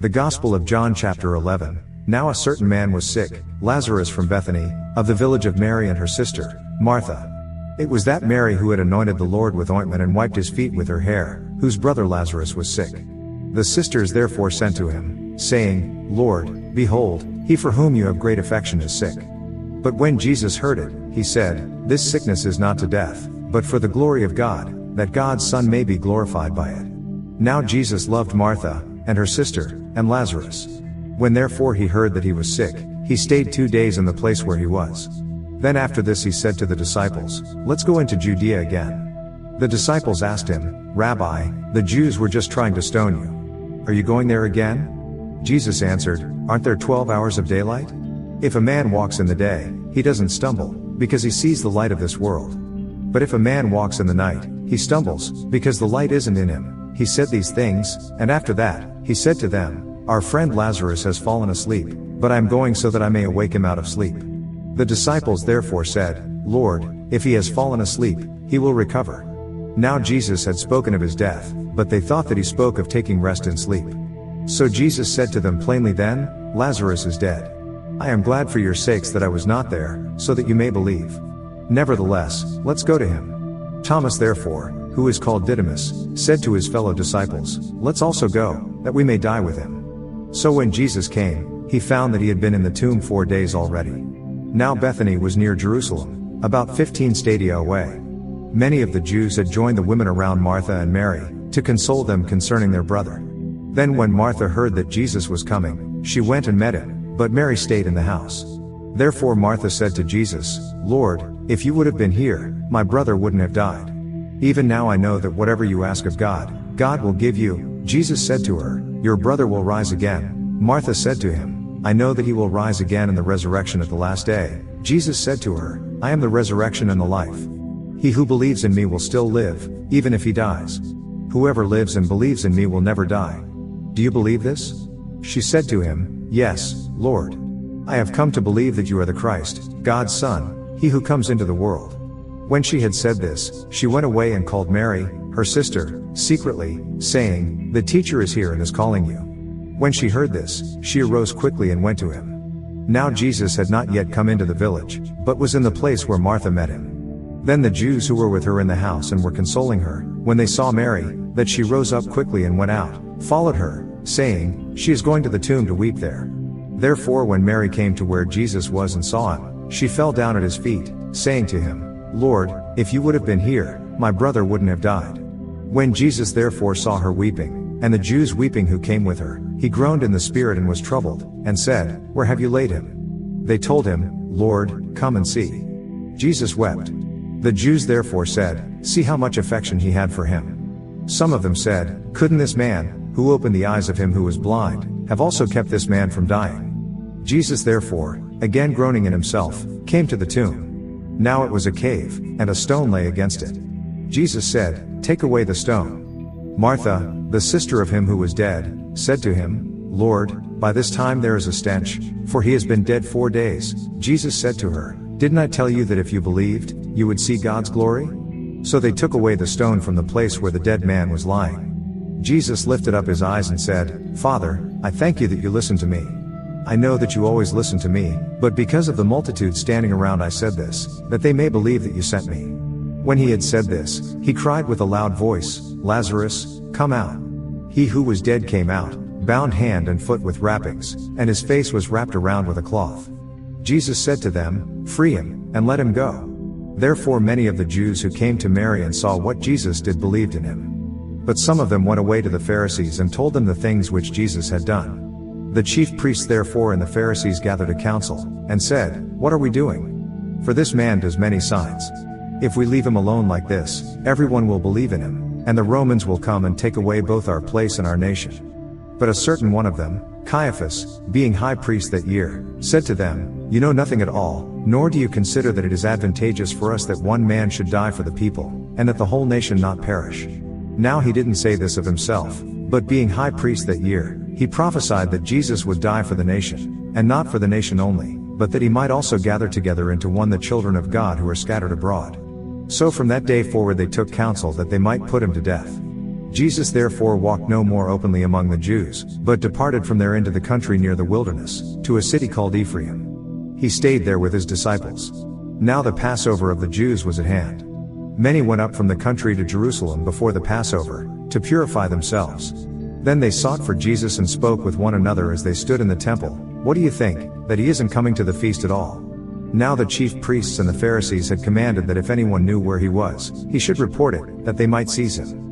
The Gospel of John chapter 11. Now a certain man was sick, Lazarus from Bethany, of the village of Mary and her sister, Martha. It was that Mary who had anointed the Lord with ointment and wiped his feet with her hair, whose brother Lazarus was sick. The sisters therefore sent to him, saying, Lord, behold, he for whom you have great affection is sick. But when Jesus heard it, he said, This sickness is not to death, but for the glory of God, that God's Son may be glorified by it. Now Jesus loved Martha, and her sister, and Lazarus. When therefore he heard that he was sick, he stayed 2 days in the place where he was. Then after this he said to the disciples, Let's go into Judea again. The disciples asked him, Rabbi, the Jews were just trying to stone you. Are you going there again? Jesus answered, Aren't there 12 hours of daylight? If a man walks in the day, he doesn't stumble, because he sees the light of this world. But if a man walks in the night, he stumbles, because the light isn't in him. He said these things, and after that, he said to them, Our friend Lazarus has fallen asleep, but I am going so that I may awake him out of sleep. The disciples therefore said, Lord, if he has fallen asleep, he will recover. Now Jesus had spoken of his death, but they thought that he spoke of taking rest in sleep. So Jesus said to them plainly then, Lazarus is dead. I am glad for your sakes that I was not there, so that you may believe. Nevertheless, let's go to him. Thomas therefore, who is called Didymus, said to his fellow disciples, Let's also go, that we may die with him. So when Jesus came, he found that he had been in the tomb 4 days already. Now Bethany was near Jerusalem, about 15 stadia away. Many of the Jews had joined the women around Martha and Mary, to console them concerning their brother. Then when Martha heard that Jesus was coming, she went and met him, but Mary stayed in the house. Therefore Martha said to Jesus, Lord, if you would have been here, my brother wouldn't have died. Even now I know that whatever you ask of God, God will give you. Jesus said to her, Your brother will rise again. Martha said to him, I know that he will rise again in the resurrection at the last day. Jesus said to her, I am the resurrection and the life. He who believes in me will still live, even if he dies. Whoever lives and believes in me will never die. Do you believe this? She said to him, Yes, Lord. I have come to believe that you are the Christ, God's Son, he who comes into the world. When she had said this, she went away and called Mary, her sister, secretly, saying, The teacher is here and is calling you. When she heard this, she arose quickly and went to him. Now Jesus had not yet come into the village, but was in the place where Martha met him. Then the Jews who were with her in the house and were consoling her, when they saw Mary, that she rose up quickly and went out, followed her, saying, She is going to the tomb to weep there. Therefore when Mary came to where Jesus was and saw him, she fell down at his feet, saying to him, Lord, if you would have been here, my brother wouldn't have died. When Jesus therefore saw her weeping, and the Jews weeping who came with her, he groaned in the spirit and was troubled, and said, Where have you laid him? They told him, Lord, come and see. Jesus wept. The Jews therefore said, See how much affection he had for him. Some of them said, Couldn't this man, who opened the eyes of him who was blind, have also kept this man from dying? Jesus therefore, again groaning in himself, came to the tomb. Now it was a cave, and a stone lay against it. Jesus said, Take away the stone. Martha, the sister of him who was dead, said to him, Lord, by this time there is a stench, for he has been dead 4 days. Jesus said to her, Didn't I tell you that if you believed, you would see God's glory? So they took away the stone from the place where the dead man was lying. Jesus lifted up his eyes and said, Father, I thank you that you listened to me. I know that you always listen to me, but because of the multitude standing around I said this, that they may believe that you sent me. When he had said this, he cried with a loud voice, Lazarus, come out. He who was dead came out, bound hand and foot with wrappings, and his face was wrapped around with a cloth. Jesus said to them, Free him, and let him go. Therefore many of the Jews who came to Mary and saw what Jesus did believed in him. But some of them went away to the Pharisees and told them the things which Jesus had done. The chief priests therefore and the Pharisees gathered a council, and said, What are we doing? For this man does many signs. If we leave him alone like this, everyone will believe in him, and the Romans will come and take away both our place and our nation. But a certain one of them, Caiaphas, being high priest that year, said to them, You know nothing at all, nor do you consider that it is advantageous for us that one man should die for the people, and that the whole nation not perish. Now he didn't say this of himself, but being high priest that year, he prophesied that Jesus would die for the nation, and not for the nation only, but that he might also gather together into one the children of God who are scattered abroad. So from that day forward they took counsel that they might put him to death. Jesus therefore walked no more openly among the Jews, but departed from there into the country near the wilderness, to a city called Ephraim. He stayed there with his disciples. Now the Passover of the Jews was at hand. Many went up from the country to Jerusalem before the Passover, to purify themselves. Then they sought for Jesus and spoke with one another as they stood in the temple, "What do you think, that he isn't coming to the feast at all?" Now the chief priests and the Pharisees had commanded that if anyone knew where he was, he should report it, that they might seize him.